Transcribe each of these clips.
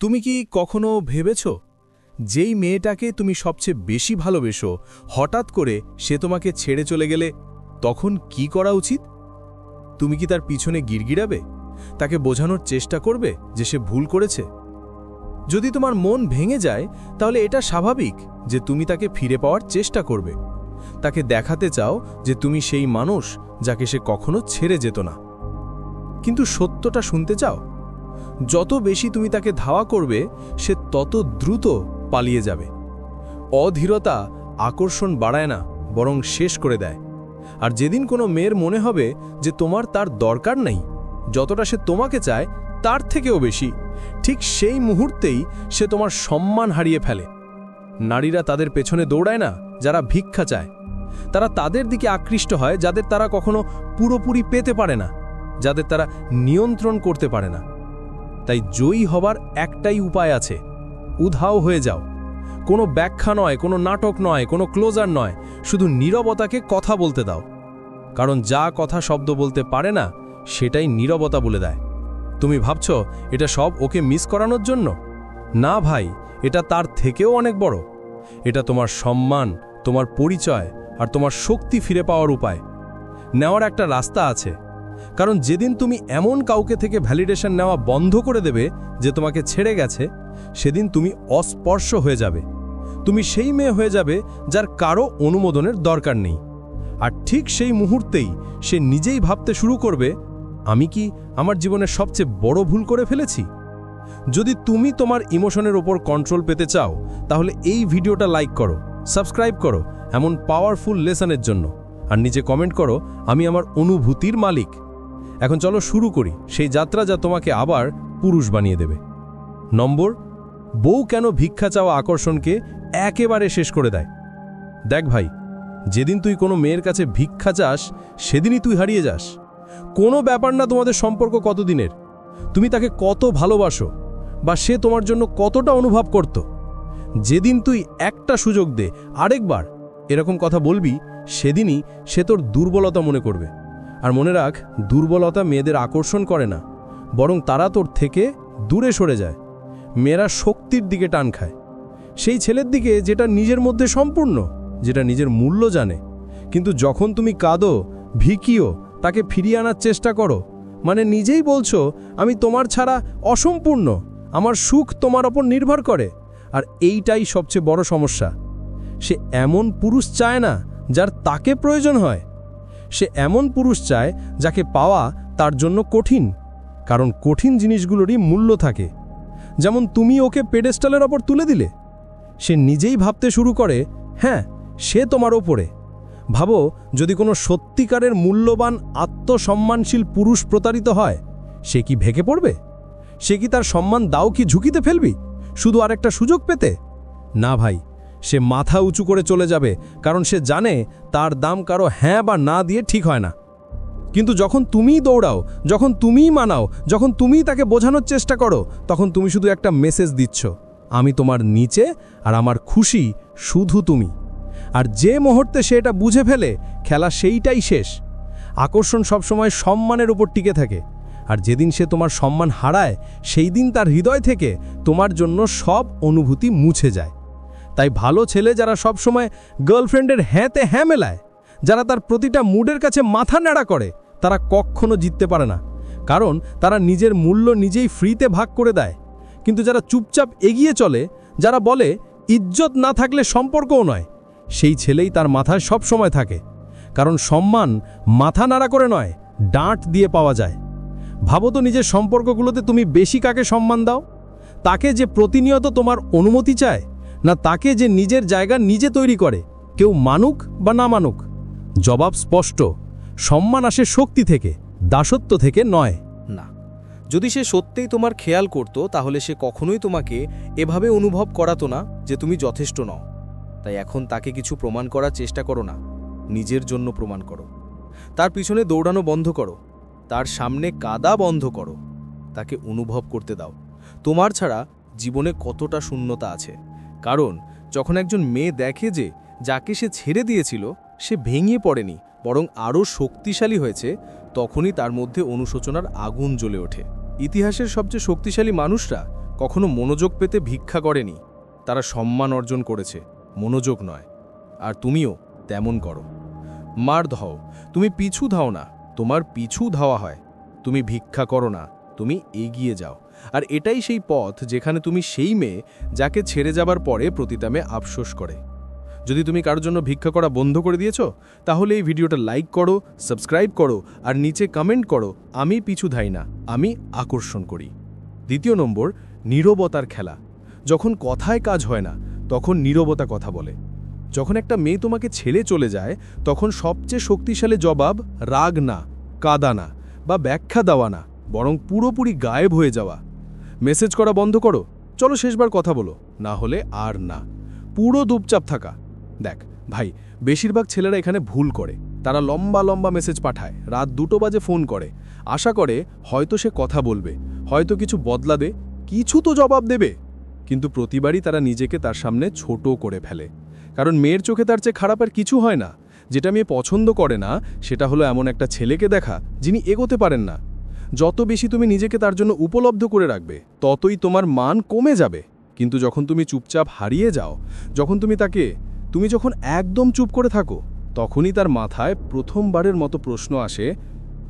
তুমি কি কখনো ভেবেছ যেই মেয়েটাকে তুমি সবচেয়ে বেশি ভালোবেসো হঠাৎ করে সে তোমাকে ছেড়ে চলে গেলে তখন কি করা উচিত? তুমি কি তার পিছনে গিড়গিড়াবে, তাকে বোঝানোর চেষ্টা করবে যে সে ভুল করেছে? যদি তোমার মন ভেঙে যায় তাহলে এটা স্বাভাবিক যে তুমি তাকে ফিরে পাওয়ার চেষ্টা করবে, তাকে দেখাতে চাও যে তুমি সেই মানুষ যাকে সে কখনো ছেড়ে যেত না। কিন্তু সত্যটা শুনতে চাও? যত বেশি তুমি তাকে ধাওয়া করবে সে তত দ্রুত পালিয়ে যাবে। অধীরতা আকর্ষণ বাড়ায় না, বরং শেষ করে দেয়। আর যেদিন কোনো মেয়ের মনে হবে যে তোমার তার দরকার নেই, যতটা সে তোমাকে চায় তার থেকেও বেশি, ঠিক সেই মুহূর্তেই সে তোমার সম্মান হারিয়ে ফেলে। নারীরা তাদের পেছনে দৌড়ায় না যারা ভিক্ষা চায়, তারা তাদের দিকে আকৃষ্ট হয় যাদের তারা কখনো পুরোপুরি পেতে পারে না, যাদের তারা নিয়ন্ত্রণ করতে পারে না। তাই জয়ী হবার একটাই উপায় আছে, উধাও হয়ে যাও। কোনো ব্যাখ্যা নয়, কোনো নাটক নয়, কোনো ক্লোজার নয়, শুধু নীরবতাকে কথা বলতে দাও। কারণ যা কথা শব্দ বলতে পারে না সেটাই নীরবতা বলে দেয়। তুমি ভাবছ এটা সব ওকে মিস করানোর জন্য? না ভাই, এটা তার থেকেও অনেক বড়। এটা তোমার সম্মান, তোমার পরিচয় আর তোমার শক্তি ফিরে পাওয়ার উপায়। নেওয়ার একটা রাস্তা আছে, কারণ যেদিন তুমি এমন কাউকে থেকে ভ্যালিডেশন নেওয়া বন্ধ করে দেবে যে তোমাকে ছেড়ে গেছে, সেদিন তুমি অস্পর্শ হয়ে যাবে। তুমি সেই মেয়ে হয়ে যাবে যার কারো অনুমোদনের দরকার নেই। আর ঠিক সেই মুহূর্তেই সে নিজেই ভাবতে শুরু করবে, আমি কি আমার জীবনের সবচেয়ে বড় ভুল করে ফেলেছি? যদি তুমি তোমার ইমোশনের ওপর কন্ট্রোল পেতে চাও তাহলে এই ভিডিওটা লাইক করো, সাবস্ক্রাইব করো এমন পাওয়ারফুল লেসনের জন্য, আর নিচে কমেন্ট করো আমি আমার অনুভূতির মালিক। এখন চলো শুরু করি সেই যাত্রা যা তোমাকে আবার পুরুষ বানিয়ে দেবে। নম্বর, বউ কেন ভিক্ষা চাওয়া আকর্ষণকে একেবারে শেষ করে দেয়? দেখ ভাই, যেদিন তুই কোনো মেয়ের কাছে ভিক্ষা চাস সেদিনই তুই হারিয়ে যাস। কোনো ব্যাপার না তোমাদের সম্পর্ক কতদিনের, তুমি তাকে কত ভালোবাসো বা সে তোমার জন্য কতটা অনুভব করত। যেদিন তুই একটা সুযোগ দে, আরেকবার এরকম কথা বলবি, সেদিনই সে তোর দুর্বলতা মনে করবে। আর মনে রাখ, দুর্বলতা মেয়েদের আকর্ষণ করে না, বরং তারা তোর থেকে দূরে সরে যায়। মেয়েরা শক্তির দিকে টান খায়, সেই ছেলের দিকে যেটা নিজের মধ্যে সম্পূর্ণ, যেটা নিজের মূল্য জানে। কিন্তু যখন তুমি কাঁদো, ভিকিও, তাকে ফিরিয়ে আনার চেষ্টা করো, মানে নিজেই বলছো আমি তোমার ছাড়া অসম্পূর্ণ, আমার সুখ তোমার ওপর নির্ভর করে। আর এইটাই সবচেয়ে বড় সমস্যা। সে এমন পুরুষ চায় না যার তাকে প্রয়োজন হয়, সে এমন পুরুষ চায় যাকে পাওয়া তার জন্য কঠিন। কারণ কঠিন জিনিসগুলোরই মূল্য থাকে। যেমন তুমি ওকে পেডেস্টালের ওপর তুলে দিলে, সে নিজেই ভাবতে শুরু করে হ্যাঁ সে তোমার ওপরে। ভাবো, যদি কোনো সত্যিকারের মূল্যবান আত্মসম্মানশীল পুরুষ প্রতারিত হয়, সে কি ভেঙে পড়বে? সে কি তার সম্মান দাও কি ঝুঁকিতে ফেলবি শুধু আরেকটা সুযোগ পেতে? না ভাই, সে মাথা উঁচু করে চলে যাবে, কারণ সে জানে তার দাম কারো হ্যাঁ বা না দিয়ে ঠিক হয় না। কিন্তু যখন তুমিই দৌড়াও, যখন তুমিই মানাও, যখন তুমিই তাকে বোঝানোর চেষ্টা করো, তখন তুমি শুধু একটা মেসেজ দিচ্ছ, আমি তোমার নিচে আর আমার খুশি শুধু তুমি। আর যে মুহূর্তে সে এটা বুঝে ফেলে, খেলা সেইটাই শেষ। আকর্ষণ সবসময় সম্মানের উপর টিকে থাকে, আর যেদিন সে তোমার সম্মান হারায়, সেই দিন তার হৃদয় থেকে তোমার জন্য সব অনুভূতি মুছে যায়। তাই ভালো ছেলে যারা সবসময় গার্লফ্রেন্ডের হ্যাঁতে হ্যাঁ মেলায়, যারা তার প্রতিটা মুডের কাছে মাথা ন্যাড়া করে, তারা কখনো জিততে পারে না। কারণ তারা নিজের মূল্য নিজেই ফ্রিতে ভাগ করে দেয়। কিন্তু যারা চুপচাপ এগিয়ে চলে, যারা বলে ইজ্জত না থাকলে সম্পর্কও নয়, সেই ছেলেই তার মাথায় সব সময় থাকে। কারণ সম্মান মাথা নাড়া করে নয়, ডাঁট দিয়ে পাওয়া যায়। ভাবো তো, নিজের সম্পর্কগুলোতে তুমি বেশি কাকে সম্মান দাও? তাকে যে প্রতিনিয়ত তোমার অনুমতি চায়, না তাকে যে নিজের জায়গা নিজে তৈরি করে, কেউ মানুক বা না মানুক? জবাব স্পষ্ট, সম্মান আসে শক্তি থেকে, দাসত্ব থেকে নয়। না, যদি সে সত্যিই তোমার খেয়াল করত তাহলে সে কখনোই তোমাকে এভাবে অনুভব করাতো না যে তুমি যথেষ্ট নও। তাই এখন তাকে কিছু প্রমাণ করার চেষ্টা করো না, নিজের জন্য প্রমাণ করো। তার পিছনে দৌড়ানো বন্ধ করো, তার সামনে কাঁদা বন্ধ করো, তাকে অনুভব করতে দাও তোমার ছাড়া জীবনে কতটা শূন্যতা আছে। কারণ যখন একজন মেয়ে দেখে যে যাকে সে ছেড়ে দিয়েছিল সে ভেঙে পড়েনি, বরং আরও শক্তিশালী হয়েছে, তখনই তার মধ্যে অনুশোচনার আগুন জ্বলে ওঠে। ইতিহাসের সবচেয়ে শক্তিশালী মানুষরা কখনো মনোযোগ পেতে ভিক্ষা করেনি, তারা সম্মান অর্জন করেছে, মনোযোগ নয়। আর তুমিও তেমন করো। মার ধাও, তুমি পিছু ধাও না, তোমার পিছু ধাওয়া হয়। তুমি ভিক্ষা করো না, তুমি এগিয়ে যাও। আর এটাই সেই পথ যেখানে তুমি সেই মেয়ে যাকে ছেড়ে যাবার পরে প্রতিটামে আফসোস করে। যদি তুমি কারোর জন্য ভিক্ষা করা বন্ধ করে দিয়েছো, তাহলে এই ভিডিওটা লাইক করো, সাবস্ক্রাইব করো, আর নিচে কমেন্ট করো, আমি পিছু ধাই না, আমি আকর্ষণ করি। দ্বিতীয় নম্বর, নীরবতার খেলা। যখন কথায় কাজ হয় না, তখন নীরবতা কথা বলে। যখন একটা মেয়ে তোমাকে ছেড়ে চলে যায়, তখন সবচেয়ে শক্তিশালী জবাব রাগ না, কাঁদা না, বা ব্যাখ্যা দেওয়া না, বরং পুরোপুরি গায়েব হয়ে যাওয়া। মেসেজ করা বন্ধ করো, চলো শেষবার কথা বলো, না হলে আর না, পুরো চুপচাপ থাকা। দেখ ভাই, বেশিরভাগ ছেলেরা এখানে ভুল করে। তারা লম্বা লম্বা মেসেজ পাঠায়, রাত 2টো বাজে ফোন করে, আশা করে হয়তো সে কথা বলবে, হয়তো কিছু বদলাবে, কিছু তো জবাব দেবে। কিন্তু প্রতিবারই তারা নিজেকে তার সামনে ছোট করে ফেলে। কারণ মেয়ের চোখে তার চেয়ে খারাপ আর কিছু হয় না। যেটা মেয়ে পছন্দ করে না, সেটা হলো এমন একটা ছেলেকে দেখা যিনি এগোতে পারেন না। যত বেশি তুমি নিজেকে তার জন্য উপলব্ধ করে রাখবে, ততই তোমার মান কমে যাবে। কিন্তু যখন তুমি চুপচাপ হারিয়ে যাও, তুমি যখন একদম চুপ করে থাকো, তখনই তার মাথায় প্রথমবারের মতো প্রশ্ন আসে,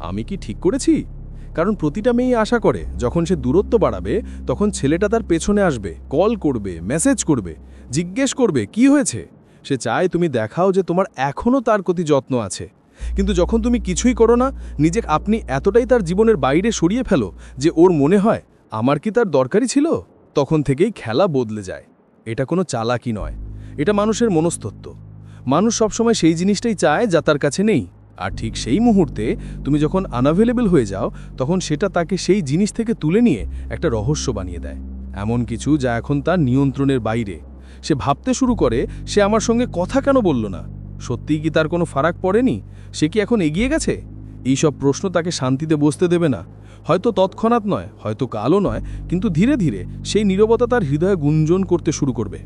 আমি কি ঠিক করেছি? কারণ প্রতিটা মেয়েই আশা করে যখন সে দূরত্ব বাড়াবে, তখন ছেলেটা তার পেছনে আসবে, কল করবে, মেসেজ করবে, জিজ্ঞেস করবে কি হয়েছে। সে চায় তুমি দেখাও যে তোমার এখনও তার প্রতি যত্ন আছে। কিন্তু যখন তুমি কিছুই করো না, আপনি এতটাই তার জীবনের বাইরে সরিয়ে ফেলো যে ওর মনে হয় আমার কি তার দরকারই ছিল, তখন থেকেই খেলা বদলে যায়। এটা কোনো চালাকি নয়, এটা মানুষের মনস্তত্ত্ব। মানুষ সবসময় সেই জিনিসটাই চায় যা তার কাছে নেই। আর ঠিক সেই মুহূর্তে তুমি যখন আনঅ্যাভেলেবল হয়ে যাও, তখন সেটা তাকে সেই জিনিস থেকে তুলে নিয়ে একটা রহস্য বানিয়ে দেয়, এমন কিছু যা এখন তার নিয়ন্ত্রণের বাইরে। সে ভাবতে শুরু করে, সে আমার সঙ্গে কথা কেন বলল না? সত্যিই কি তার কোনো ফারাক পড়েনি? সে কি এখন এগিয়ে গেছে? এই সব প্রশ্ন তাকে শান্তিতে বসতে দেবে না। হয়তো তৎক্ষণাৎ নয়, হয়তো কালও নয়, কিন্তু ধীরে ধীরে সেই নীরবতা তার হৃদয়ে গুঞ্জন করতে শুরু করবে।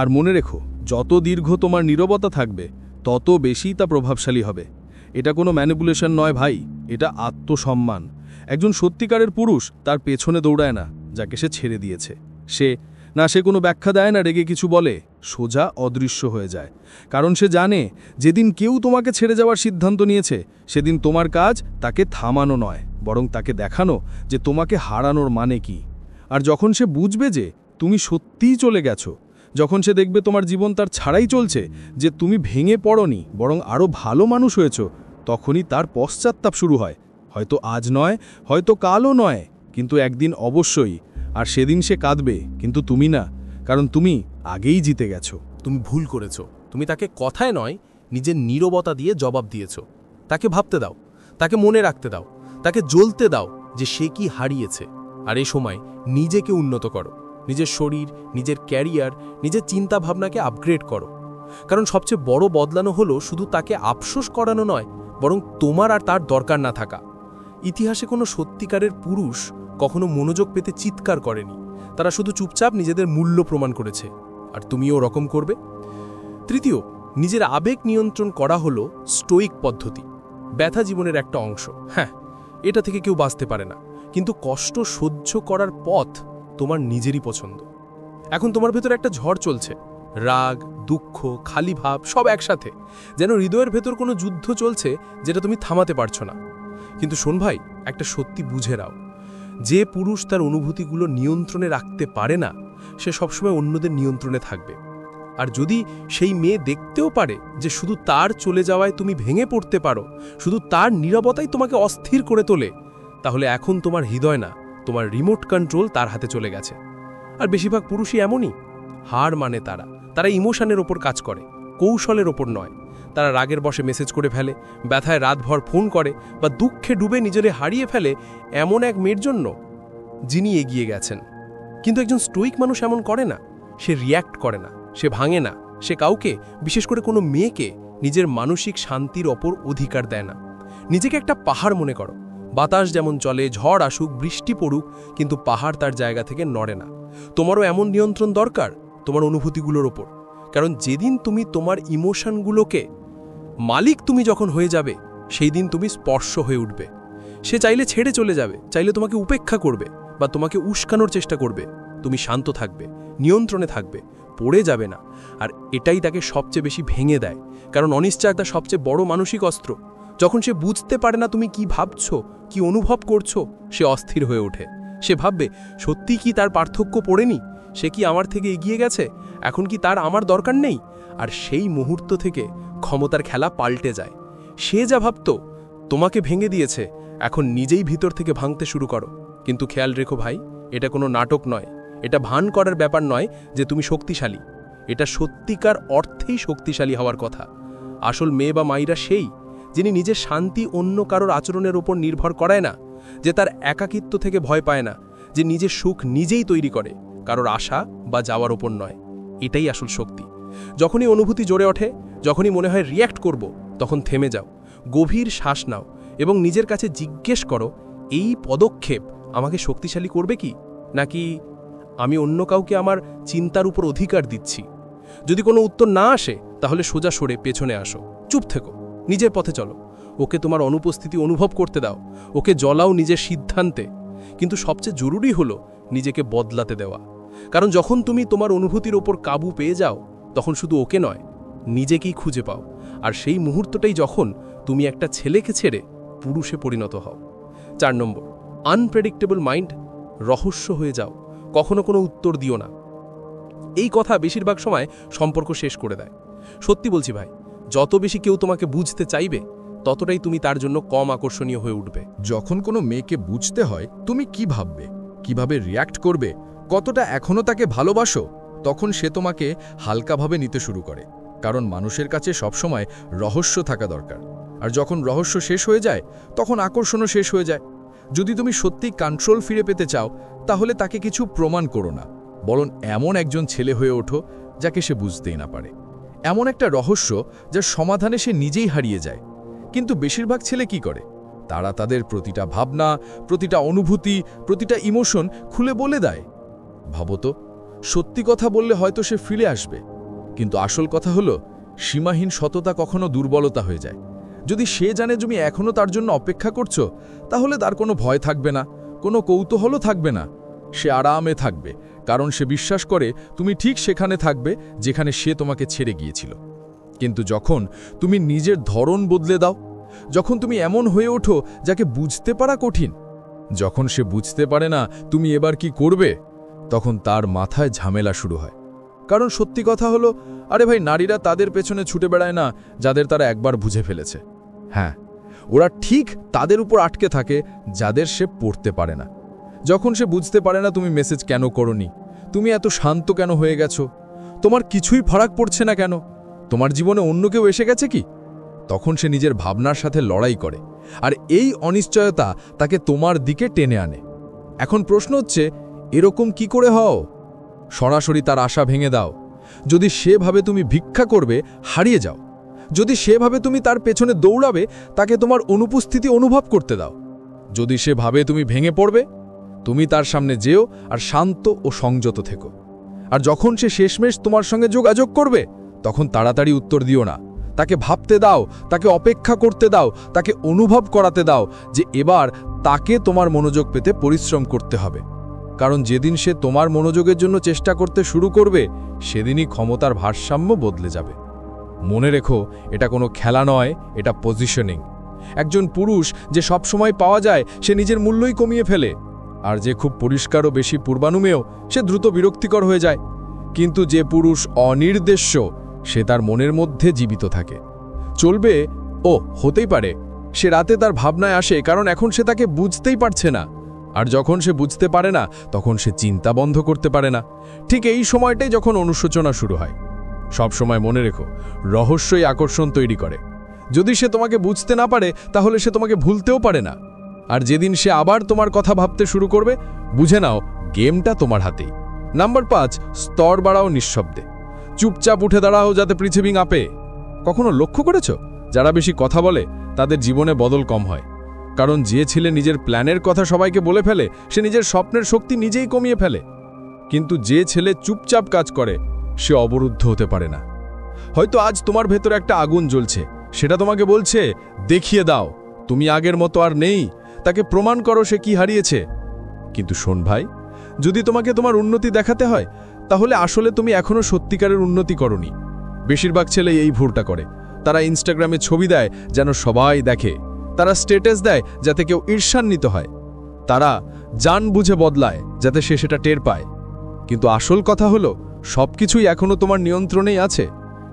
আর মনে রেখো, যত দীর্ঘ তোমার নীরবতা থাকবে, তত বেশি তা প্রভাবশালী হবে। এটা কোনো ম্যানিপুলেশন নয় ভাই, এটা আত্মসম্মান। একজন সত্যিকারের পুরুষ তার পেছনে দৌড়ায় না যাকে সে ছেড়ে দিয়েছে। সে কোনো ব্যাখ্যা দেয় না, রেগে কিছু বলে, সোজা অদৃশ্য হয়ে যায়। কারণ সে জানে, যেদিন কেউ তোমাকে ছেড়ে যাওয়ার সিদ্ধান্ত নিয়েছে, সেদিন তোমার কাজ তাকে থামানো নয়, বরং তাকে দেখানো যে তোমাকে হারানোর মানে কি। আর যখন সে বুঝবে যে তুমি সত্যিই চলে গেছো, যখন সে দেখবে তোমার জীবন তার ছাড়াই চলছে, যে তুমি ভেঙে পড়নি, বরং আরও ভালো মানুষ হয়েছ, তখনই তার পশ্চাত্তাপ শুরু হয়। হয়তো আজ নয়, হয়তো কালও নয়, কিন্তু একদিন অবশ্যই। আর সেদিন সে কাঁদবে, কিন্তু তুমি না, কারণ তুমি আগেই জিতে গেছো। তুমি ভুল করেছ। তুমি তাকে কথায় নয়, নিজের নীরবতা দিয়ে জবাব দিয়েছ। তাকে ভাবতে দাও, তাকে মনে রাখতে দাও, তাকে জ্বলতে দাও যে সে কি হারিয়েছে। আর এই সময় নিজেকে উন্নত করো, নিজের শরীর, নিজের ক্যারিয়ার, নিজের চিন্তা ভাবনাকে আপগ্রেড করো। কারণ সবচেয়ে বড় বদলানো হলো শুধু তাকে আফসোস করানো নয়, বরং তোমার আর তার দরকার না থাকা। ইতিহাসে কোনো সত্যিকারের পুরুষ কখনো মনোযোগ পেতে চিৎকার করেনি, তারা শুধু চুপচাপ নিজেদের মূল্য প্রমাণ করেছে। আর তুমিও ওরকম করবে। তৃতীয়, নিজের আবেগ নিয়ন্ত্রণ করা হলো স্টোইক পদ্ধতি। ব্যথা জীবনের একটা অংশ, হ্যাঁ, এটা থেকে কেউ বাঁচতে পারে না, কিন্তু কষ্ট সহ্য করার পথ তোমার নিজেরই পছন্দ। এখন তোমার ভেতর একটা ঝড় চলছে, রাগ, দুঃখ, খালি ভাব সব একসাথে, যেন হৃদয়ের ভেতর কোনো যুদ্ধ চলছে যেটা তুমি থামাতে পারছো না। কিন্তু শোন ভাই, একটা সত্যি বুঝে নাও, যে পুরুষ তার অনুভূতিগুলো নিয়ন্ত্রণে রাখতে পারে না, সে সবসময় অন্যদের নিয়ন্ত্রণে থাকবে। আর যদি সেই মেয়ে দেখতেও পারে যে শুধু তার চলে যাওয়ায় তুমি ভেঙে পড়তে পারো, শুধু তার নীরবতাই তোমাকে অস্থির করে তোলে, তাহলে এখন তোমার হৃদয় না, তোমার রিমোট কন্ট্রোল তার হাতে চলে গেছে। আর বেশিরভাগ পুরুষই এমনই। হার মানে তারা ইমোশনের ওপর কাজ করে, কৌশলের ওপর নয়। তারা রাগের বশে মেসেজ করে ফেলে, ব্যথায় রাতভর ফোন করে, বা দুঃখে ডুবে নিজেরে হারিয়ে ফেলে এমন এক মেয়ের জন্য যিনি এগিয়ে গেছেন। কিন্তু একজন স্টোইক মানুষ এমন করে না। সে রিয়্যাক্ট করে না, সে ভাঙে না, সে কাউকে, বিশেষ করে কোনো মেয়েকে, নিজের মানসিক শান্তির ওপর অধিকার দেয় না। নিজেকে একটা পাহাড় মনে করো। বাতাস যেমন চলে, ঝড় আসুক, বৃষ্টি পড়ুক, কিন্তু পাহাড় তার জায়গা থেকে নড়ে না। তোমারও এমন নিয়ন্ত্রণ দরকার তোমার অনুভূতিগুলোর ওপর। কারণ যেদিন তুমি তোমার ইমোশনগুলোকে মালিক তুমি যখন হয়ে যাবে, সেই দিন তুমি স্পর্শ হয়ে উঠবে। সে চাইলে ছেড়ে চলে যাবে, চাইলে তোমাকে উপেক্ষা করবে, বা তোমাকে উস্কানোর চেষ্টা করবে, তুমি শান্ত থাকবে, নিয়ন্ত্রণে থাকবে, পড়ে যাবে না। আর এটাই তাকে সবচেয়ে বেশি ভেঙে দেয়, কারণ অনিশ্চয়তা সবচেয়ে বড় মানসিক অস্ত্র। যখন সে বুঝতে পারে না তুমি কি ভাবছো, কি অনুভব করছো, সে অস্থির হয়ে ওঠে। সে ভাববে, সত্যি কি তার পার্থক্য পড়েনি? সে কি আমার থেকে এগিয়ে গেছে? এখন কি তার আমার দরকার নেই? আর সেই মুহূর্ত থেকে ক্ষমতার খেলা পাল্টে যায়। সে যা ভাবত তোমাকে ভেঙে দিয়েছে, এখন নিজেই ভিতর থেকে ভাঙতে শুরু করো। কিন্তু খেয়াল রেখো ভাই, এটা কোনো নাটক নয়, এটা ভান করার ব্যাপার নয় যে তুমি শক্তিশালী। এটা সত্যিকার অর্থেই শক্তিশালী হওয়ার কথা। আসল মেয়ে বা মাইরা সেই, যিনি নিজের শান্তি অন্য কারোর আচরণের ওপর নির্ভর করায় না, যে তার একাকিত্ব থেকে ভয় পায় না, যে নিজের সুখ নিজেই তৈরি করে, কারোর আশা বা যাওয়ার ওপর নয়। এটাই আসল শক্তি। যখনই অনুভূতি জোরে ওঠে, যখনই মনে হয় রিয়্যাক্ট করব, তখন থেমে যাও, গভীর শ্বাস নাও এবং নিজের কাছে জিজ্ঞেস করো, এই পদক্ষেপ আমাকে শক্তিশালী করবে কি, নাকি আমি অন্য কাউকে আমার চিন্তার উপর অধিকার দিচ্ছি? যদি কোনো উত্তর না আসে, তাহলে সোজা সরে পেছনে আসো, চুপ থেকো, নিজের পথে চলো। ওকে তোমার অনুপস্থিতি অনুভব করতে দাও, ওকে জ্বলাও নিজের সিদ্ধান্তে। কিন্তু সবচেয়ে জরুরি হলো নিজেকে বদলাতে দেওয়া। কারণ যখন তুমি তোমার অনুভূতির ওপর কাবু পেয়ে যাও, তখন শুধু ওকে নয়, নিজেকেই খুঁজে পাও। আর সেই মুহূর্তটাই যখন তুমি একটা ছেলেকে ছেড়ে পুরুষে পরিণত হও। 4 নম্বর, আনপ্রেডিক্টেবল মাইন্ড। রহস্য হয়ে যাও, কখনো কোনো উত্তর দিও না। এই কথা বেশিরভাগ সময় সম্পর্ক শেষ করে দেয়। সত্যি বলছি ভাই, যত বেশি কেউ তোমাকে বুঝতে চাইবে, ততটাই তুমি তার জন্য কম আকর্ষণীয় হয়ে উঠবে। যখন কোনো মেয়েকে বুঝতে হয় তুমি কি ভাববে, কিভাবে রিয়্যাক্ট করবে, কতটা এখনও তাকে ভালোবাসো, তখন সে তোমাকে হালকাভাবে নিতে শুরু করে। কারণ মানুষের কাছে সবসময় রহস্য থাকা দরকার। আর যখন রহস্য শেষ হয়ে যায়, তখন আকর্ষণও শেষ হয়ে যায়। যদি তুমি সত্যি কন্ট্রোল ফিরে পেতে চাও, তাহলে তাকে কিছু প্রমাণ করো না, বরং এমন একজন ছেলে হয়ে ওঠো যাকে সে বুঝতেই না পারে। এমন একটা রহস্য যার সমাধানে সে নিজেই হারিয়ে যায়। কিন্তু বেশিরভাগ ছেলে কি করে? তারা তাদের প্রতিটা ভাবনা, প্রতিটা অনুভূতি, প্রতিটা ইমোশন খুলে বলে দেয়। ভাবতো, সত্যি কথা বললে হয়তো সে ফিরে আসবে। কিন্তু আসল কথা হলো, সীমাহীন সততা কখনো দুর্বলতা হয়ে যায়। যদি সে জানে তুমি এখনও তার জন্য অপেক্ষা করছো, তাহলে তার কোনো ভয় থাকবে না, কোনো কৌতূহলও থাকবে না। সে আরামে থাকবে, কারণ সে বিশ্বাস করে তুমি ঠিক সেখানে থাকবে যেখানে সে তোমাকে ছেড়ে গিয়েছিল। কিন্তু যখন তুমি নিজের ধরন বদলে দাও, যখন তুমি এমন হয়ে ওঠো যাকে বুঝতে পারা কঠিন, যখন সে বুঝতে পারে না তুমি এবার কি করবে, তখন তার মাথায় ঝামেলা শুরু হয়। কারণ সত্যি কথা হলো, আরে ভাই, নারীরা তাদের পেছনে ছুটে বেড়ায় না যাদের তারা একবার বুঝে ফেলেছে। হ্যাঁ, ওরা ঠিক তাদের উপর আটকে থাকে যাদের সে পড়তে পারে না। যখন সে বুঝতে পারে না তুমি মেসেজ কেন করনি, তুমি এত শান্ত কেন হয়ে গেছো, তোমার কিছুই ফারাক পড়ছে না কেন, তোমার জীবনে অন্য কেউ এসে গেছে কি, তখন সে নিজের ভাবনার সাথে লড়াই করে। আর এই অনিশ্চয়তা তাকে তোমার দিকে টেনে আনে। এখন প্রশ্ন হচ্ছে, এরকম কি করে হও? সরাসরি তার আশা ভেঙে দাও। যদি সেভাবে তুমি ভিক্ষা করবে, হারিয়ে যাও। যদি সেভাবে তুমি তার পেছনে দৌড়াবে, তাকে তোমার অনুপস্থিতি অনুভব করতে দাও। যদি সে ভাবে তুমি ভেঙে পড়বে, তুমি তার সামনে যেও আর শান্ত ও সংযত থেকো। আর যখন সে শেষমেশ তোমার সঙ্গে যোগাযোগ করবে, তখন তাড়াতাড়ি উত্তর দিও না। তাকে ভাবতে দাও, তাকে অপেক্ষা করতে দাও, তাকে অনুভব করাতে দাও যে এবার তাকে তোমার মনোযোগ পেতে পরিশ্রম করতে হবে। কারণ যেদিন সে তোমার মনোযোগের জন্য চেষ্টা করতে শুরু করবে, সেদিনই ক্ষমতার ভারসাম্য বদলে যাবে। মনে রেখো, এটা কোনো খেলা নয়, এটা পজিশনিং। একজন পুরুষ যে সবসময় পাওয়া যায়, সে নিজের মূল্যই কমিয়ে ফেলে। আর যে খুব পরিষ্কার ও বেশি পূর্বানুমেয়, সে দ্রুত বিরক্তিকর হয়ে যায়। কিন্তু যে পুরুষ অনির্দেশ্য, সে তার মনের মধ্যে জীবিত থাকে। চলবে ও হতেই পারে সে রাতে তার ভাবনায় আসে, কারণ এখন সে তাকে বুঝতেই পারছে না। আর যখন সে বুঝতে পারে না, তখন সে চিন্তা বন্ধ করতে পারে না। ঠিক এই সময়টাই যখন অনুশোচনা শুরু হয়। সব সময় মনে রেখো, রহস্যই আকর্ষণ তৈরি করে। যদি সে তোমাকে বুঝতে না পারে, তাহলে সে তোমাকে ভুলতেও পারে না। আর যেদিন সে আবার তোমার কথা ভাবতে শুরু করবে, বুঝে নাও গেমটা তোমার হাতেই। নাম্বার 5, স্তর বাড়াও নিঃশব্দে। চুপচাপ উঠে দাঁড়াও যাতে পৃথিবী কাঁপে। কখনো লক্ষ্য করেছ, যারা বেশি কথা বলে তাদের জীবনে বদল কম হয়? কারণ যে ছেলে নিজের প্ল্যানের কথা সবাইকে বলে ফেলে, সে নিজের স্বপ্নের শক্তি নিজেই কমিয়ে ফেলে। কিন্তু যে ছেলে চুপচাপ কাজ করে, সে অবরুদ্ধ হতে পারে না। হয়তো আজ তোমার ভেতরে একটা আগুন জ্বলছে, সেটা তোমাকে বলছে, দেখিয়ে দাও তুমি আগের মতো আর নেই। তাকে প্রমাণ করো সে কি হারিয়েছে। কিন্তু শোন ভাই, যদি তোমাকে তোমার উন্নতি দেখাতে হয় তাহলে আসলে তুমি এখনো সত্যিকারের উন্নতি করনি। বেশিরভাগ ছেলে এই ভুলটা করে। তারা ইনস্টাগ্রামে ছবি দেয় যেন সবাই দেখে, তারা স্ট্যাটাস দেয় যাতে কেউ ঈর্ষান্বিত হয়, তারা জান বুঝে বদলায় যাতে সে সেটা টের পায়। কিন্তু আসল কথা হলো সবকিছুই এখনো তোমার নিয়ন্ত্রণেই আছে।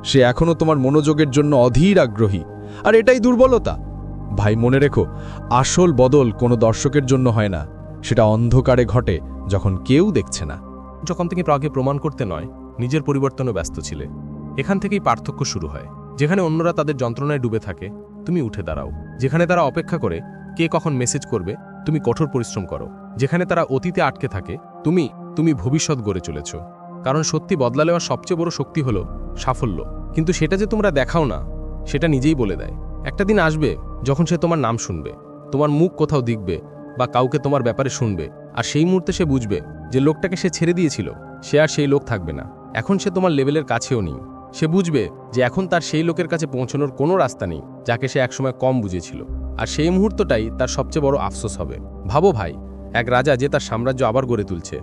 সে এখনো তোমার মনোযোগের জন্য অধীর আগ্রহী, আর এটাই দুর্বলতা। ভাই মনে রেখো, আসল বদল কোনো দর্শকের জন্য হয় না, সেটা অন্ধকারে ঘটে যখন কেউ দেখছে না। যখন থেকে প্রাগে প্রমাণ করতে নয়, নিজের পরিবর্তনে ব্যস্ত ছিলে। এখান থেকেই পার্থক্য শুরু হয়। যেখানে অন্যরা তাদের যন্ত্রণায় ডুবে থাকে, তুমি উঠে দাঁড়াও। যেখানে তারা অপেক্ষা করে কে কখন মেসেজ করবে, তুমি কঠোর পরিশ্রম করো। যেখানে তারা অতীতে আটকে থাকে, তুমি ভবিষ্যৎ গড়ে চলেছ। কারণ সত্যি বদলা নেওয়ার সবচেয়ে বড় শক্তি হলো সাফল্য। কিন্তু সেটা যে তোমরা দেখাও না, সেটা নিজেই বলে দেয়। একটা দিন আসবে যখন সে তোমার নাম শুনবে, তোমার মুখ কোথাও দেখবে, বা কাউকে তোমার ব্যাপারে শুনবে, আর সেই মুহূর্তে সে বুঝবে যে লোকটাকে সে ছেড়ে দিয়েছিল, সে আর সেই লোক থাকবে না। এখন সে তোমার লেভেলের কাছেও নেই। সে বুঝবে যে এখন তার সেই লোকের কাছে পৌঁছানোর কোনো রাস্তা নেই যাকে সে একসময় কম বুঝেছিল। আর সেই মুহূর্তটাই তার সবচেয়ে বড় আফসোস হবে। ভাবো ভাই, এক রাজা যে তার সাম্রাজ্য আবার গড়ে তুলছে,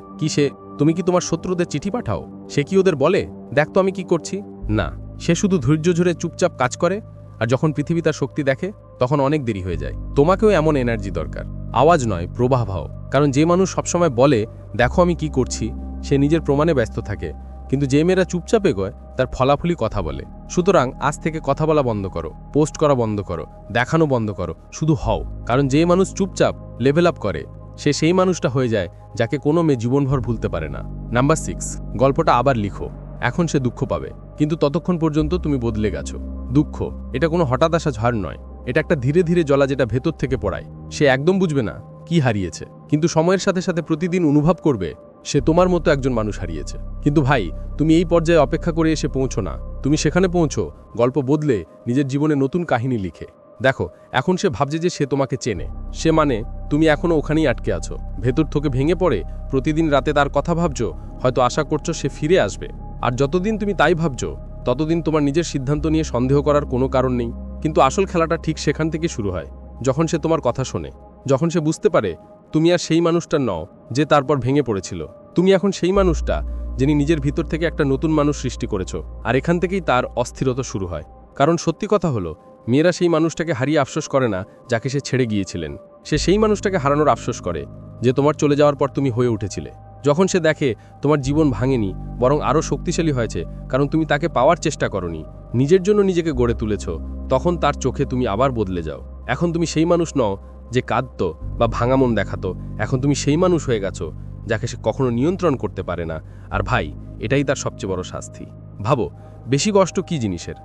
তুমি কি তোমার শত্রুদের চিঠি পাঠাও? সে কি ওদের বলে, দেখ তো আমি কি করছি? না, সে শুধু ধৈর্য ধরে চুপচাপ কাজ করে। আর যখন পৃথিবী তার শক্তি দেখে, তখন অনেক দেরি হয়ে যায়। তোমাকেও এমন এনার্জি দরকার, আওয়াজ নয়, প্রবাহ। কারণ যে মানুষ সবসময় বলে দেখো আমি কি করছি, সে নিজের প্রমাণে ব্যস্ত থাকে। কিন্তু যে মেয়েরা চুপচাপ এগোয়, তার ফলাফলই কথা বলে। সুতরাং আজ থেকে কথা বলা বন্ধ করো, পোস্ট করা বন্ধ করো, দেখানো বন্ধ করো, শুধু হও। কারণ যে মানুষ চুপচাপ লেভেল আপ করে, সে সেই মানুষটা হয়ে যায় যাকে কোনো মেয়ে জীবনভর ভুলতে পারে না। নাম্বার 6, গল্পটা আবার লিখো। এখন সে দুঃখ পাবে, কিন্তু ততক্ষণ পর্যন্ত তুমি বদলে গেছো। দুঃখ এটা কোনো হঠাৎ আসা ঝড় নয়, এটা একটা ধীরে ধীরে জ্বলা যেটা ভেতর থেকে পড়ায়। সে একদম বুঝবে না কি হারিয়েছে, কিন্তু সময়ের সাথে সাথে প্রতিদিন অনুভব করবে সে তোমার মতো একজন মানুষ হারিয়েছে। কিন্তু ভাই, তুমি এই পর্যায়ে অপেক্ষা করে এসে পৌঁছো না, তুমি সেখানে পৌঁছো গল্প বদলে, নিজের জীবনে নতুন কাহিনী লিখে। দেখো, এখন সে ভাবছে যে সে তোমাকে চেনে, সে মানে তুমি এখনো ওখানেই আটকে আছো। ভেতর থেকে ভেঙে পড়ে প্রতিদিন রাতে তার কথা ভাবছো, হয়তো আশা করছো সে ফিরে আসবে। আর যতদিন তুমি তাই ভাবছো, ততদিন তোমার নিজের সিদ্ধান্ত নিয়ে সন্দেহ করার কোনো কারণ নেই। কিন্তু আসল খেলাটা ঠিক সেখান থেকে শুরু হয়, যখন সে তোমার কথা শোনে, যখন সে বুঝতে পারে তুমি আর সেই মানুষটা নও যে তারপর ভেঙে পড়েছিল। তুমি এখন সেই মানুষটা যিনি নিজের ভিতর থেকে একটা নতুন মানুষ সৃষ্টি করেছো। আর এখান থেকেই তার অস্থিরতা শুরু হয়। কারণ সত্যি কথা হলো, মেয়েরা সেই মানুষটাকে হারিয়ে আফসোস করে না যাকে সে ছেড়ে গিয়েছিলেন, সে সেই মানুষটাকে হারানোর আফসোস করে যে তোমার চলে যাওয়ার পর তুমি হয়ে উঠেছিলে। যখন সে দেখে তোমার জীবন ভাঙেনি, বরং আরও শক্তিশালী হয়েছে, কারণ তুমি তাকে পাওয়ার চেষ্টা করনি, নিজের জন্য নিজেকে গড়ে তুলেছ, তখন তার চোখে তুমি আবার বদলে যাও। এখন তুমি সেই মানুষ নও যে কাঁদতো বা ভাঙা মন দেখাতো, এখন তুমি সেই মানুষ হয়ে গেছো যাকে সে কখনো নিয়ন্ত্রণ করতে পারে না। আর ভাই, এটাই তার সবচেয়ে বড় শাস্তি। ভাবো, বেশি কষ্ট কি জিনিসের?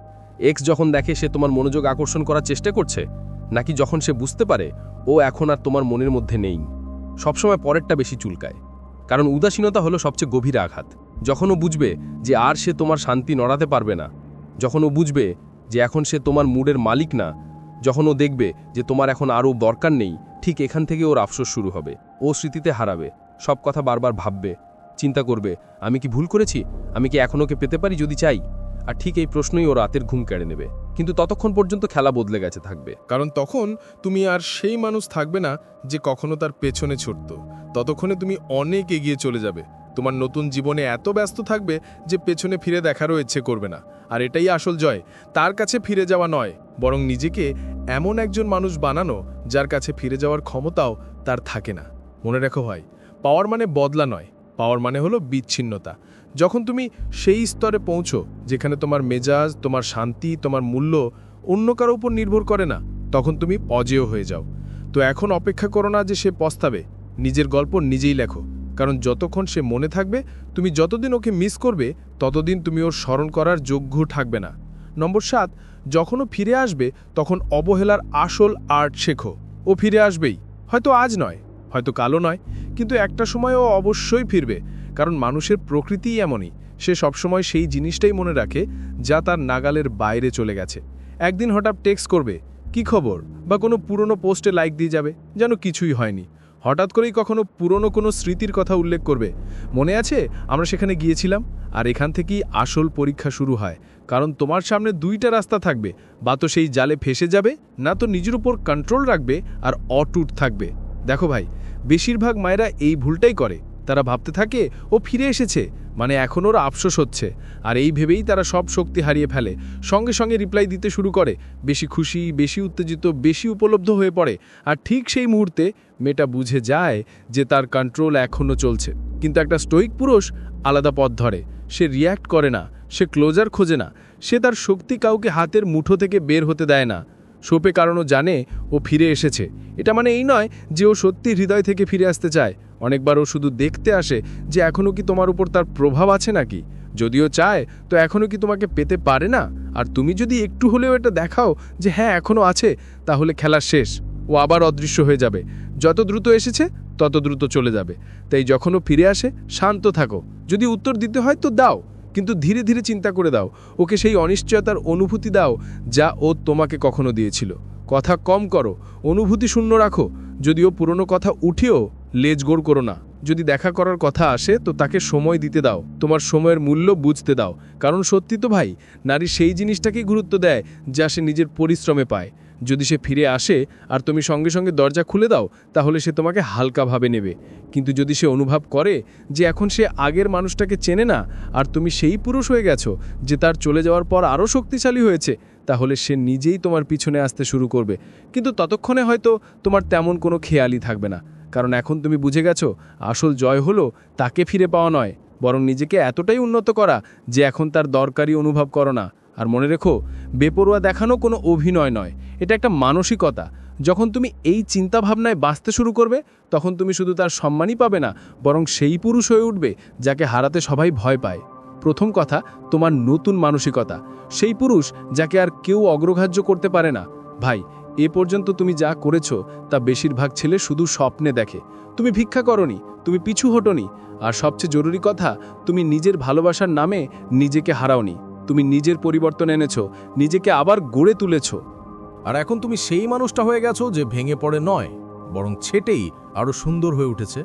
এক্স যখন দেখে সে তোমার মনোযোগ আকর্ষণ করার চেষ্টা করছে, নাকি যখন সে বুঝতে পারে ও এখন আর তোমার মনের মধ্যে নেই? সবসময় পরেরটা বেশি চুলকায়, কারণ উদাসীনতা হলো সবচেয়ে গভীর আঘাত। যখন ও বুঝবে যে আর সে তোমার শান্তি নড়াতে পারবে না, যখন ও বুঝবে যে এখন সে তোমার মুডের মালিক না, যখন ও দেখবে যে তোমার এখন আরও দরকার নেই, ঠিক এখান থেকে ওর আফসোস শুরু হবে। ও স্মৃতিতে হারাবে, সব কথা বারবার ভাববে, চিন্তা করবে, আমি কি ভুল করেছি, আমি কি এখন ওকে পেতে পারি যদি চাই? আর ঠিক এই প্রশ্নই ও রাতের ঘুম কেড়ে নেবে। কিন্তু ততক্ষণ পর্যন্ত খেলা বদলে গেছে থাকবে, কারণ তখন তুমি আর সেই মানুষ থাকবে না যে কখনো তার পেছনে ছুটত। ততক্ষণে তুমি অনেক এগিয়ে চলে যাবে, তোমার নতুন জীবনে এত ব্যস্ত থাকবে যে পেছনে ফিরে দেখারও ইচ্ছে করবে না। আর এটাই আসল জয়, তার কাছে ফিরে যাওয়া নয়, বরং নিজেকে এমন একজন মানুষ বানানো যার কাছে ফিরে যাওয়ার ক্ষমতাও তার থাকে না। মনে রেখো ভাই, পাওয়ার মানে বদলা নয়, পাওয়ার মানে হলো বিচ্ছিন্নতা। যখন তুমি সেই স্তরে পৌঁছো যেখানে তোমার মেজাজ, তোমার শান্তি, তোমার মূল্য অন্য কারো উপর নির্ভর করে না, তখন তুমি অজেয় হয়ে যাও। তো এখন অপেক্ষা করো না যে সে পস্তাবে, নিজের গল্প নিজেই লেখো। কারণ যতক্ষণ সে মনে থাকবে, তুমি যতদিন ওকে মিস করবে, ততদিন তুমি ওর স্মরণ করার যোগ্য থাকবে না। নম্বর 7, যখন ও ফিরে আসবে, তখন অবহেলার আসল আর্ট শেখো। ও ফিরে আসবেই, হয়তো আজ নয়, হয়তো কালও নয়, কিন্তু একটা সময় ও অবশ্যই ফিরবে। কারণ মানুষের প্রকৃতিই এমনই, সে সবসময় সেই জিনিসটাই মনে রাখে যা তার নাগালের বাইরে চলে গেছে। একদিন হঠাৎ টেক্সট করবে, কি খবর, বা কোনো পুরনো পোস্টে লাইক দিয়ে যাবে যেন কিছুই হয়নি। হঠাৎ করেই কখনো পুরনো কোনো স্মৃতির কথা উল্লেখ করবে, মনে আছে আমরা সেখানে গিয়েছিলাম। আর এখান থেকেই আসল পরীক্ষা শুরু হয়, কারণ তোমার সামনে 2টা রাস্তা থাকবে, বা তো সেই জালে ফেসে যাবে, না তো নিজের উপর কন্ট্রোল রাখবে আর অটুট থাকবে। দেখো ভাই, বেশিরভাগ মায়েরা এই ভুলটাই করে। তারা ভাবতে থাকে ও ফিরে এসেছে, মানে এখন ওর আফসোস হচ্ছে, আর এই ভেবেই তারা সব শক্তি হারিয়ে ফেলে। সঙ্গে সঙ্গে রিপ্লাই দিতে শুরু করে, বেশি খুশি, বেশি উত্তেজিত, বেশি উপলব্ধ হয়ে পড়ে। আর ঠিক সেই মুহূর্তে মেয়েটা বুঝে যায় যে তার কন্ট্রোল এখনও চলছে। কিন্তু একটা স্টোইক পুরুষ আলাদা পথ ধরে। সে রিয়্যাক্ট করে না, সে ক্লোজার খোঁজে না, সে তার শক্তি কাউকে হাতের মুঠো থেকে বের হতে দেয় না। সোপে কারণও জানে ও ফিরে এসেছে। এটা মানে এই নয় যে ও সত্যি হৃদয় থেকে ফিরে আসতে চায়। অনেকবার ও শুধু দেখতে আসে যে এখনও কি তোমার উপর তার প্রভাব আছে নাকি। যদিও চায় তো এখনও কি তোমাকে পেতে পারে না। আর তুমি যদি একটু হলেও এটা দেখাও যে হ্যাঁ এখনও আছে, তাহলে খেলা শেষ। ও আবার অদৃশ্য হয়ে যাবে। যত দ্রুত এসেছে তত দ্রুত চলে যাবে। তাই যখন ও ফিরে আসে শান্ত থাকো। যদি উত্তর দিতে হয় তো দাও, কিন্তু ধীরে ধীরে চিন্তা করে দাও। ওকে সেই অনিশ্চয়তার অনুভূতি দাও যা ও তোমাকে কখনো দিয়েছিল। কথা কম করো, অনুভূতি শূন্য রাখো। যদিও পুরনো কথা উঠেও লেজ গোড় করো না। যদি দেখা করার কথা আসে তো তাকে সময় দিতে দাও, তোমার সময়ের মূল্য বুঝতে দাও। কারণ সত্যি তো ভাই, নারী সেই জিনিসটাকেই গুরুত্ব দেয় যা সে নিজের পরিশ্রমে পায়। যদি সে ফিরে আসে আর তুমি সঙ্গে সঙ্গে দরজা খুলে দাও, তাহলে সে তোমাকে হালকাভাবে নেবে। কিন্তু যদি সে অনুভব করে যে এখন সে আগের মানুষটাকে চেনে না, আর তুমি সেই পুরুষ হয়ে গেছো যে তার চলে যাওয়ার পর আরও শক্তিশালী হয়েছে, তাহলে সে নিজেই তোমার পিছনে আসতে শুরু করবে। কিন্তু ততক্ষণে হয়তো তোমার তেমন কোনো খেয়ালই থাকবে না। কারণ এখন তুমি বুঝে গেছো আসল জয় হলো তাকে ফিরে পাওয়া নয়, বরং নিজেকে এতটাই উন্নত করা যে এখন তার দরকারি অনুভব করো না। আর মনে রেখো, বেপরোয়া দেখানো কোনো অভিনয় নয়, এটা একটা মানসিকতা। যখন তুমি এই চিন্তাভাবনায় বাঁচতে শুরু করবে, তখন তুমি শুধু তার সম্মানই পাবে না, বরং সেই পুরুষ হয়ে উঠবে যাকে হারাতে সবাই ভয় পায়। প্রথম কথা, তোমার নতুন মানসিকতা, সেই পুরুষ যাকে আর কেউ অগ্রগ্রাহ্য করতে পারে না। ভাই, এ পর্যন্ত তুমি যা করেছো তা বেশিরভাগ ছেলে শুধু স্বপ্নে দেখে। তুমি ভিক্ষা করনি, তুমি পিছু হটোনি, আর সবচেয়ে জরুরি কথা, তুমি নিজের ভালোবাসার নামে নিজেকে হারাওনি। তুমি নিজের পরিবর্তন এনেছো, নিজেকে আবার গড়ে তুলেছো। আর এখন তুমি সেই মানুষটা হয়ে গেছো যে ভেঙে পড়ে নয়, বরং ছেটেই আরও সুন্দর হয়ে উঠেছে।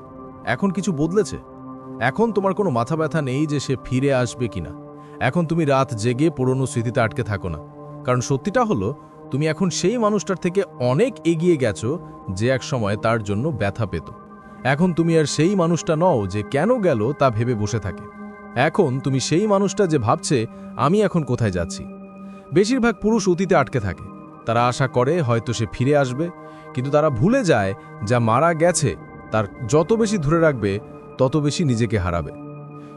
এখন কিছু বদলেছে। এখন তোমার কোনো মাথা ব্যথা নেই যে সে ফিরে আসবে কিনা। এখন তুমি রাত জেগে পুরনো স্মৃতিতে আটকে থাকো না। কারণ সত্যিটা হলো, তুমি এখন সেই মানুষটার থেকে অনেক এগিয়ে গেছো যে এক সময় তার জন্য ব্যথা পেত। এখন তুমি আর সেই মানুষটা নও যে কেন গেল তা ভেবে বসে থাকে। এখন তুমি সেই মানুষটা যে ভাবছে আমি এখন কোথায় যাচ্ছি। বেশিরভাগ পুরুষ অতীতে আটকে থাকে। তারা আশা করে হয়তো সে ফিরে আসবে, কিন্তু তারা ভুলে যায় যা মারা গেছে তার যত বেশি ধরে রাখবে তত বেশি নিজেকে হারাবে।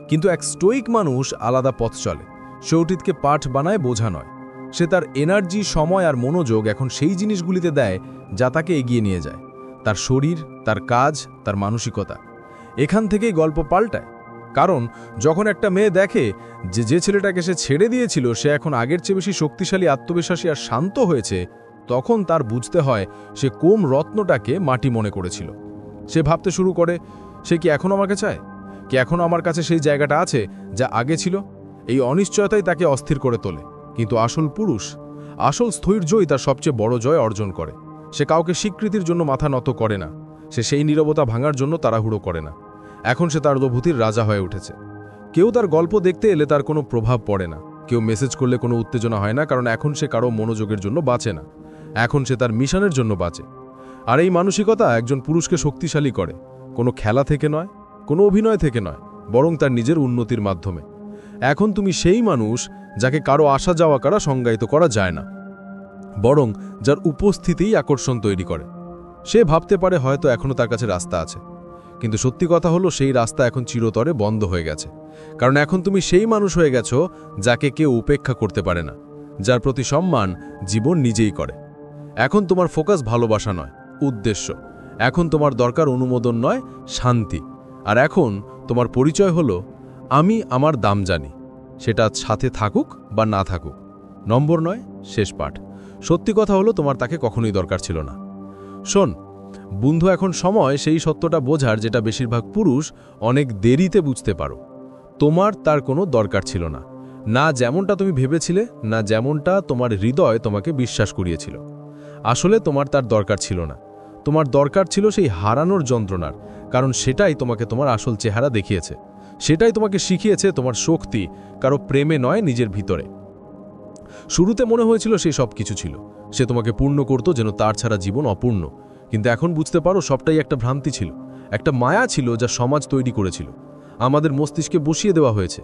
কিন্তু এক স্টোইক মানুষ আলাদা পথ চলে। সে অতীতকে পাঠ বানায়, বোঝা নয়। সে তার এনার্জি, সময় আর মনোযোগ এখন সেই জিনিসগুলিতে দেয় যা তাকে এগিয়ে নিয়ে যায়। তার শরীর, তার কাজ, তার মানসিকতা। এখান থেকেই গল্প পাল্টায়। কারণ যখন একটা মেয়ে দেখে যে ছেলেটাকে সে ছেড়ে দিয়েছিল সে এখন আগের চেয়ে বেশি শক্তিশালী, আত্মবিশ্বাসী আর শান্ত হয়েছে, তখন তার বুঝতে হয় সে কোন রত্নটাকে মাটি মনে করেছিল। সে ভাবতে শুরু করে, সে কি এখনও আমাকে চায়? কি এখনও আমার কাছে সেই জায়গাটা আছে যা আগে ছিল? এই অনিশ্চয়তাই তাকে অস্থির করে তোলে। কিন্তু আসল পুরুষ, আসল স্থৈর্যই তার সবচেয়ে বড় জয় অর্জন করে। সে কাউকে স্বীকৃতির জন্য মাথা নত করে না। সে সেই নীরবতা ভাঙার জন্য তাড়াহুড়ো করে না। এখন সে তার অনুভূতির রাজা হয়ে উঠেছে। কেউ তার গল্প দেখতে এলে তার কোনো প্রভাব পড়ে না। কেউ মেসেজ করলে কোনো উত্তেজনা হয় না, কারণ এখন সে কারো মনোযোগের জন্য বাঁচে না। এখন সে তার মিশনের জন্য বাঁচে। আর এই মানসিকতা একজন পুরুষকে শক্তিশালী করে, কোনো খেলা থেকে নয়, কোনো অভিনয় থেকে নয়, বরং তার নিজের উন্নতির মাধ্যমে। এখন তুমি সেই মানুষ যাকে কারো আসা যাওয়া করা সংজ্ঞায়িত করা যায় না, বরং যার উপস্থিতিই আকর্ষণ তৈরি করে। সে ভাবতে পারে হয়তো এখনও তার কাছে রাস্তা আছে, কিন্তু সত্যি কথা হলো সেই রাস্তা এখন চিরতরে বন্ধ হয়ে গেছে। কারণ এখন তুমি সেই মানুষ হয়ে গেছো যাকে কেউ উপেক্ষা করতে পারে না, যার প্রতি সম্মান জীবন নিজেই করে। এখন তোমার ফোকাস ভালোবাসা নয়, উদ্দেশ্য। এখন তোমার দরকার অনুমোদন নয়, শান্তি। আর এখন তোমার পরিচয় হলো, আমি আমার দাম জানি, সেটা সাথে থাকুক বা না থাকুক। নম্বর নয়, শেষ পাঠ। সত্যি কথা হলো তোমার তাকে কখনোই দরকার ছিল না। শোন বন্ধু, এখন সময় সেই সত্যটা বোঝার যেটা বেশিরভাগ পুরুষ অনেক দেরিতে বুঝতে পারো। তোমার তার কোনো দরকার ছিল না, না যেমনটা তুমি ভেবেছিলে, না যেমনটা তোমার হৃদয় তোমাকে বিশ্বাস করিয়েছিল। আসলে তোমার তার দরকার ছিল না। তোমার দরকার ছিল সেই হারানোর যন্ত্রণার, কারণ সেটাই তোমাকে তোমার আসল চেহারা দেখিয়েছে। সেটাই তোমাকে শিখিয়েছে তোমার শক্তি কারো প্রেমে নয়, নিজের ভিতরে। শুরুতে মনে হয়েছিল সেই সব কিছু ছিল, সে তোমাকে পূর্ণ করত যেন তার ছাড়া জীবন অপূর্ণ। কিন্তু এখন বুঝতে পারো সবটাই একটা ভ্রান্তি ছিল। একটা মায়া ছিল যা সমাজ তৈরি করেছিল, আমাদের মস্তিষ্কে বসিয়ে দেওয়া হয়েছে।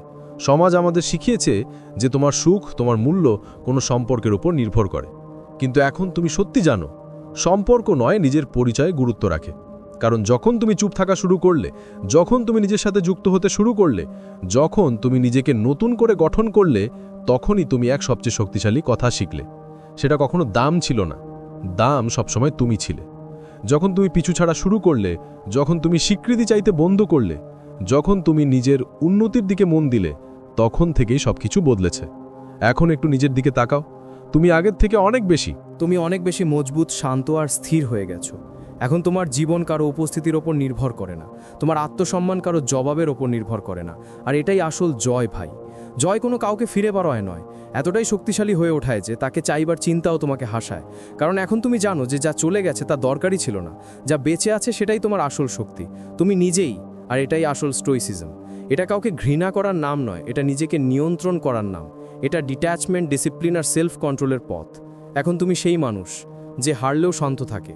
সমাজ আমাদের শিখিয়েছে যে তোমার সুখ, তোমার মূল্য কোনো সম্পর্কের উপর নির্ভর করে। কিন্তু এখন তুমি সত্যি জানো, সম্পর্ক নয়, নিজের পরিচয়ে গুরুত্ব রাখে। কারণ যখন তুমি চুপ থাকা শুরু করলে, যখন তুমি নিজের সাথে যুক্ত হতে শুরু করলে, যখন তুমি নিজেকে নতুন করে গঠন করলে, তখনই তুমি এক সবচেয়ে শক্তিশালী কথা শিখলে। সেটা কখনো দাম ছিল না, দাম সবসময় তুমি ছিলে। যখন তুমি পিছু ছাড়া শুরু করলে, যখন তুমি স্বীকৃতি চাইতে বন্ধ করলে, যখন তুমি নিজের উন্নতির দিকে মন দিলে, তখন থেকেই সবকিছু বদলেছে। এখন একটু নিজের দিকে তাকাও, তুমি আগের থেকে অনেক বেশি। তুমি অনেক বেশি মজবুত, শান্ত আর স্থির হয়ে গেছো। এখন তোমার জীবন কারো উপস্থিতির ওপর নির্ভর করে না, তোমার আত্মসম্মান কারো জবাবের ওপর নির্ভর করে না। আর এটাই আসল জয় ভাই। জয় কোনো কাউকে ফিরে পাওয়ায় নয়, এতটাই শক্তিশালী হয়ে ওঠায় যে তাকে চাইবার চিন্তাও তোমাকে হাসায়। কারণ এখন তুমি জানো যে যা চলে গেছে তা দরকারই ছিল না, যা বেঁচে আছে সেটাই তোমার আসল শক্তি, তুমি নিজেই। আর এটাই আসল স্টোইসিজম। এটা কাউকে ঘৃণা করার নাম নয়, এটা নিজেকে নিয়ন্ত্রণ করার নাম। এটা ডিট্যাচমেন্ট, ডিসিপ্লিন আর সেলফ কন্ট্রোলের পথ। এখন তুমি সেই মানুষ যে হারলেও শান্ত থাকে,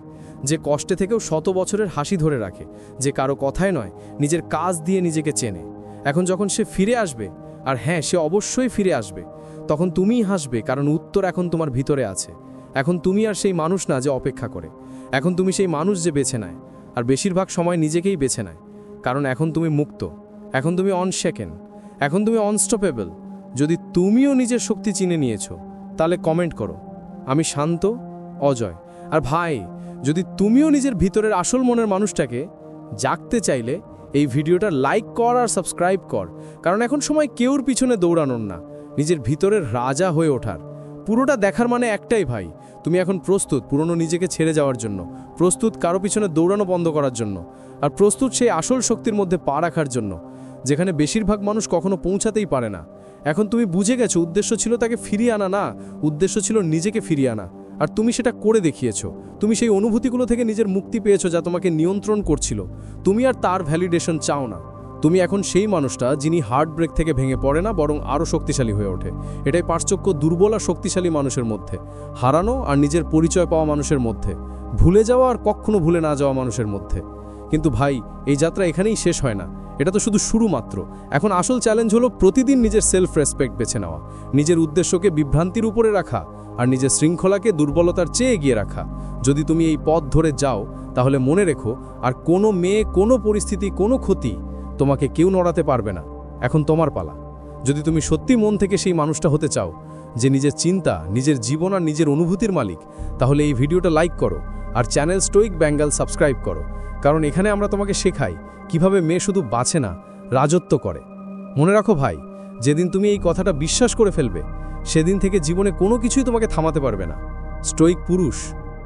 যে কষ্টে থেকেও 100 বছরের হাসি ধরে রাখে, যে কারো কথায় নয়, নিজের কাজ দিয়ে নিজেকে চেনে। এখন যখন সে ফিরে আসবে, আর হ্যাঁ, সে অবশ্যই ফিরে আসবে, তখন তুমিই হাসবে, কারণ উত্তর এখন তোমার ভিতরে আছে। এখন তুমি আর সেই মানুষ না যে অপেক্ষা করে, এখন তুমি সেই মানুষ যে বেছে নেয়, আর বেশিরভাগ সময় নিজেকেই বেছে নেয়। কারণ এখন তুমি মুক্ত, এখন তুমি অনশেকেন, এখন তুমি অনস্টপেবল। যদি তুমিও নিজের শক্তি চিনে নিয়েছো, তাহলে কমেন্ট করো, আমি শান্ত, অজয়। আর ভাই, যদি তুমিও নিজের ভিতরের আসল মনের মানুষটাকে জাগতে চাইলে, এই ভিডিওটা লাইক কর আর সাবস্ক্রাইব কর। কারণ এখন সময় কেউর পিছনে দৌড়ানোর না, নিজের ভিতরের রাজা হয়ে ওঠার। পুরোটা দেখার মানে একটাই ভাই, তুমি এখন প্রস্তুত পুরনো নিজেকে ছেড়ে যাওয়ার জন্য, প্রস্তুত কারো পিছনে দৌড়ানো বন্ধ করার জন্য, আর প্রস্তুত সেই আসল শক্তির মধ্যে পা রাখার জন্য, যেখানে বেশিরভাগ মানুষ কখনো পৌঁছাতেই পারে না। এখন তুমি বুঝে গেছো, উদ্দেশ্য ছিল তাকে ফিরিয়ে আনা না, উদ্দেশ্য ছিল নিজেকে ফিরিয়ে আনা। আর তুমি সেটা করে দেখিয়েছো। তুমি সেই অনুভূতিগুলো থেকে নিজের মুক্তি পেয়েছো যা তোমাকে নিয়ন্ত্রণ করছিল। তুমি আর তার ভ্যালিডেশন চাও না। তুমি এখন সেই মানুষটা যিনি হার্ট ব্রেক থেকে ভেঙে পড়ে না, বরং আরও শক্তিশালী হয়ে ওঠে। এটাই পার্থক্য দুর্বল আর শক্তিশালী মানুষের মধ্যে, হারানো আর নিজের পরিচয় পাওয়া মানুষের মধ্যে, ভুলে যাওয়া আর কখনো ভুলে না যাওয়া মানুষের মধ্যে। কিন্তু ভাই, এই যাত্রা এখানেই শেষ হয় না, এটা তো শুধু শুরু মাত্র। এখন আসল চ্যালেঞ্জ হলো প্রতিদিন নিজের সেলফ রেসপেক্ট বেছে নেওয়া, নিজের উদ্দেশ্যকে বিভ্রান্তির উপরে রাখা, আর নিজের শৃঙ্খলাকে দুর্বলতার চেয়ে এগিয়ে রাখা। যদি তুমি এই পথ ধরে যাও, তাহলে মনে রেখো, আর কোনো মেয়ে, কোনো পরিস্থিতি, কোনো ক্ষতি তোমাকে কেউ নড়াতে পারবে না। এখন তোমার পালা। যদি তুমি সত্যি মন থেকে সেই মানুষটা হতে চাও যে নিজের চিন্তা, নিজের জীবন আর নিজের অনুভূতির মালিক, তাহলে এই ভিডিওটা লাইক করো আর চ্যানেল স্টোইক বেঙ্গল সাবস্ক্রাইব করো। কারণ এখানে আমরা তোমাকে শেখাই কিভাবে মেয়ে শুধু বাঁচে না, রাজত্ব করে। মনে রাখো ভাই, যেদিন তুমি এই কথাটা বিশ্বাস করে ফেলবে, সেদিন থেকে জীবনে কোনো কিছুই তোমাকে থামাতে পারবে না। স্টোইক পুরুষ